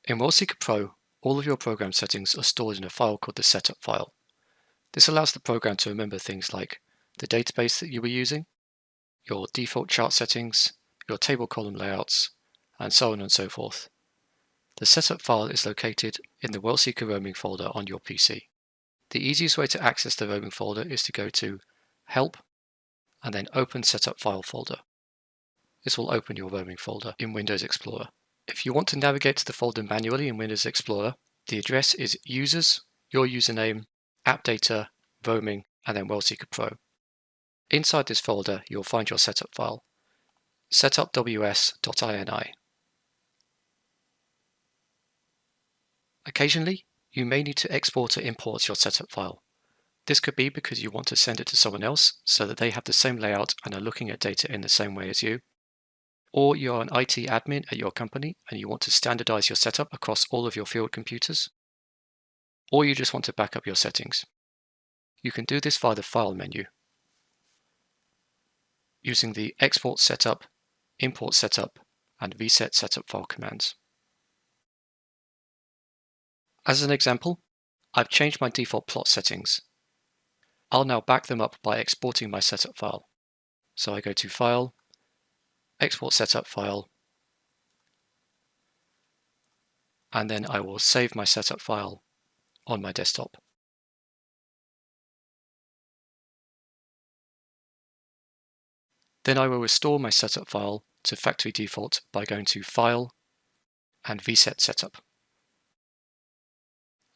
In WorldSeeker Pro, all of your program settings are stored in a file called the setup file. This allows the program to remember things like the database that you were using, your default chart settings, your table column layouts, and so on and so forth. The setup file is located in the WorldSeeker roaming folder on your PC. The easiest way to access the roaming folder is to go to Help and then Open Setup File folder. This will open your roaming folder in Windows Explorer. If you want to navigate to the folder manually in Windows Explorer, the address is Users, your username, App Data, Roaming, and then WorldSeeker Pro. Inside this folder, you'll find your setup file, setupws.ini. Occasionally, you may need to export or import your setup file. This could be because you want to send it to someone else so that they have the same layout and are looking at data in the same way as you. Or you're an IT admin at your company and you want to standardize your setup across all of your field computers. Or you just want to back up your settings. You can do this via the File menu, using the Export Setup, Import Setup, and Reset Setup file commands. As an example, I've changed my default plot settings. I'll now back them up by exporting my setup file. So I go to File, Export Setup File, and then I will save my setup file on my desktop. Then I will restore my setup file to factory default by going to File and Reset Setup.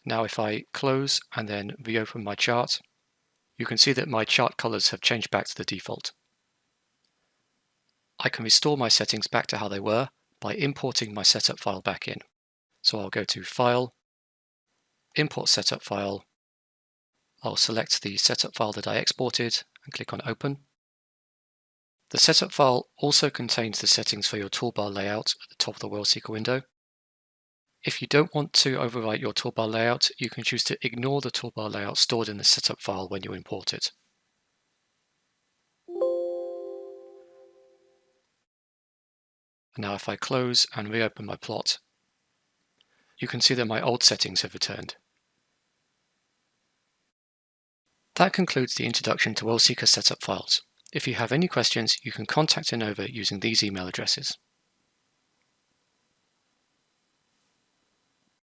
Now if I close and then reopen my chart, you can see that my chart colors have changed back to the default. I can restore my settings back to how they were by importing my setup file back in. So I'll go to File, Import Setup File. I'll select the setup file that I exported and click on Open. The setup file also contains the settings for your toolbar layout at the top of the WorldSeeker window. If you don't want to overwrite your toolbar layout, you can choose to ignore the toolbar layout stored in the setup file when you import it. Now if I close and reopen my plot, you can see that my old settings have returned. That concludes the introduction to WorldSeeker setup files. If you have any questions, you can contact Innova using these email addresses.